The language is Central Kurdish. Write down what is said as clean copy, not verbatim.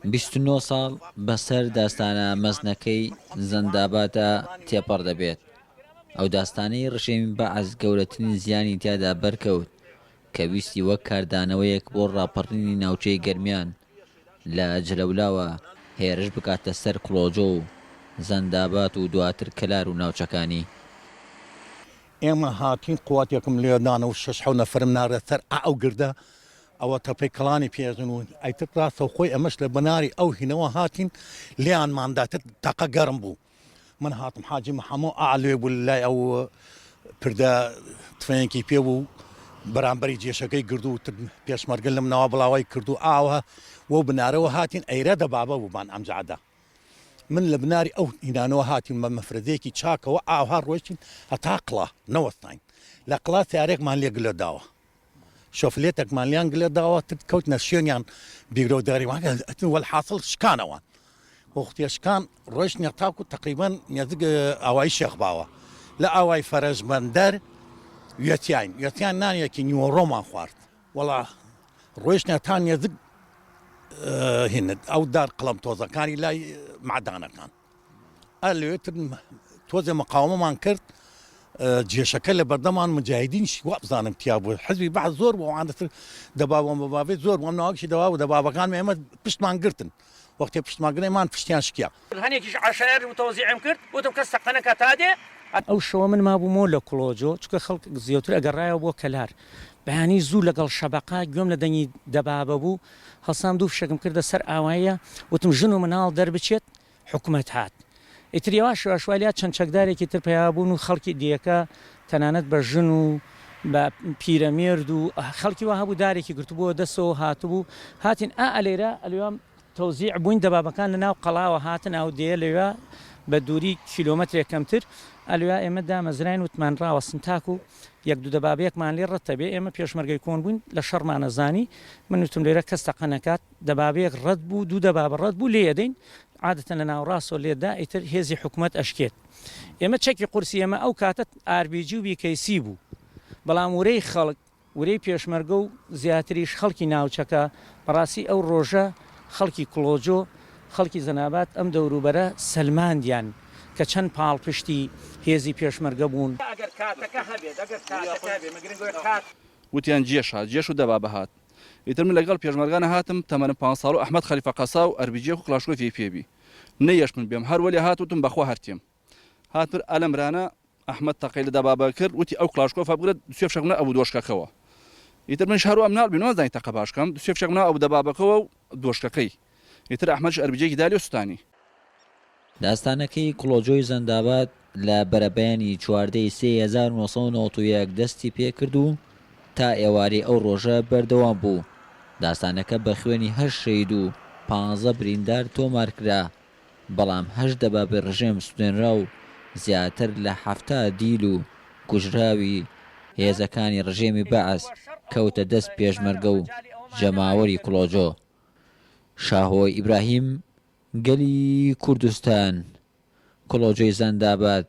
29 ساڵ بەسەر داستانە مەزنەکەی زەنداباتە تێپەڕ دەبێت. ئەو داستانەی ڕژێمی بەعەز گەورەترین زیانی تیادا بەرکەوت کە ویستی وەک کاردانەوەیەک بۆ ڕاپەڕینی ناوچەی گەرمیان لە جلەولاوە هێرش بکاتە سەر کڵۆجۆ و زەندابات و دواتر کەلار و ناوچەکانی. ئێمە هاتین قوواتێکم لێدانە و 6 نەفرم نارە سەر ئەو گردە ئەوە تەپەی کڵانی پێژن و ئەیتر ڕاستە خۆی ئەمەش لە بناری ئەو هینەوە هاتین لیانمانداتر تەقە گەرم بوو. من هاتم حاجی محەممەد ئالێ بوو لای ئەو پردە تفێنێکی پێ بوو بەرامبەری جێشەکەی گردو و پێشمەرگە لەم ناوە بڵاوی کردو ئاوە وە بنارەوە هاتین ئەیرە دەبابە بووبان ئەمجادا. من لە بناری ئەو هینانەوە هاتین بە مەفرەدەیەکی چاکەوە ئاوها ڕۆیشتین هەتا قڵا نەوەستین لە قڵا سیارێکمان لێ گلە داوە شۆفلێتێکمان لیان گلە داوە کەوتنە شوێنیان بیرۆداری وەحاصل شکانەوە وەختێشکان ڕۆیشتنە تاکو تقریبان نێزگ ئاوایی شێخباوە لە ئاوای فەرەژبەندەر وێتیان نانیەکی نیوەڕۆمان خوارد وەڵا ڕۆیشتنە تا نێزگ هێنت ئەو دار قڵم تۆزەکانی لای معدانەکان ئەلێتر تۆزێ مەقاومەمان کرد جێشەکە لە بەردەمان مجاهدینشی وا بزانم تیا بوو حزبی بەعض زۆر بۆوانتر دەباوەم بەبابێت زۆر وەم ناوەکشی دەوا و دەبابەکان ئێمە پشتمان گرتن وەختی پشتماگرێمان پشتیان شکیا هەنێکیش عشار وتەوزیعم کرد وتم کەس تەقەنەکە تادێ ئەو شەوە من مابوومەوە لە کڵۆجۆ چکە خەڵک زیاتر ئەگەڕایەوە بۆ کەلار بەیانی زوو لەگەڵ شەبەقا گوێم لە دەنگی دەبابە بوو هەڵسام دوو فشەکەم کردە سەر ئاوایە وتم ژن و مناڵ دەربچێت حکوومەت هات ئیتریەوە شواشوالیا چەند چەکدارێکی تر پیا بوون و خەڵکی دیەکە تەنانەت بە ژن و بە پیرەمێرد و خەڵکی وا هەبوو دارێکی گرتبووە دەسەوە هاتبوو هاتین ئەلێرە ئەلوام تەوزیع بووین دەبابەکان لە ناو قەڵاوە هاتن ئەو دێ لەوێ بە دووری کیلۆمەترێک کەمتر ئەلویا ئێمە دامەزراین وتمان ڕاوەستن تاکو یەک دوو دەبابەیەکمان لێ ڕەتە بێ ئێمە پێشمەرگەی کۆن بووین لە شەڕمانەزانی من وتم لێرە کەس تەقەنەکات دەبابەیەک ڕەت بوو دوو دەبابە ڕەت بوو لێ دەین عادەتەن لە ناوڕاستۆ لێدا ئیتر هێزی حکوومەت ئەشکێت ئێمە چەکی قورسی ئێمە ئەو کاتت ئاربیجی و بیکەیسی بوو بەڵام ورەی خەڵک ورەی پێشمەرگە و زیاتریش خەڵکی ناوچەکە بەڕاستی ئەو ڕۆژە خەڵکی کڵۆجۆ خەڵکی زەنابات ئەم دەوروبەرە سەلماندیان کە چەند پاڵپشتی هێزی پێشمەرگە بوون وتیان جێش و دەبا بەهات ئیتر من لەگەڵ پێشمەرگانە هاتم تەمەنم 5 ساڵ و ئەحمەد خەلیفە قەسا و ئەربیجێ و کلاشکۆفی پێبی نەیەش من بێم هەر وەلی هاتوتم بەخوا هەرتیم هاتر ئەلەمرانە ئەحمەد تەقەی لە دەبابە کرد وتی ئەو کلاشکۆفە بگرێت دوێ فشەکە ئەبوو دۆشکەکەەوە ئیتر من شهر و ئەم ناڵ بینەوە زای تەقە باشکەم دوێ فشەکە ئەبوو دەبابەکەەوە و دۆشکەکەی ئیتر ئەحمەدش ئەربیجێکی دالی و سوستانی داستانەکەی کڵۆجۆی زەندابات لە بەرەبەیانی 14 1991 دەستی پێ کرد و تا ئێوارەی ئەو ڕۆژە بەردەوام بوو. داستانەکە بە خوێنی 8 شەید و 15 بریندار تۆمارکرا بەڵام 8 دەبابە ڕژێم سوێنرا و زیاتر لە 70 دیل و کوژراوی هێزەکانی ڕژێمی بەعەز کەوتە دەست پێشمەرگە و جەماوەری کڵۆجۆ. شاهۆی ئیبراهیم، گەلی کوردستان، کڵۆجۆی زەندابات.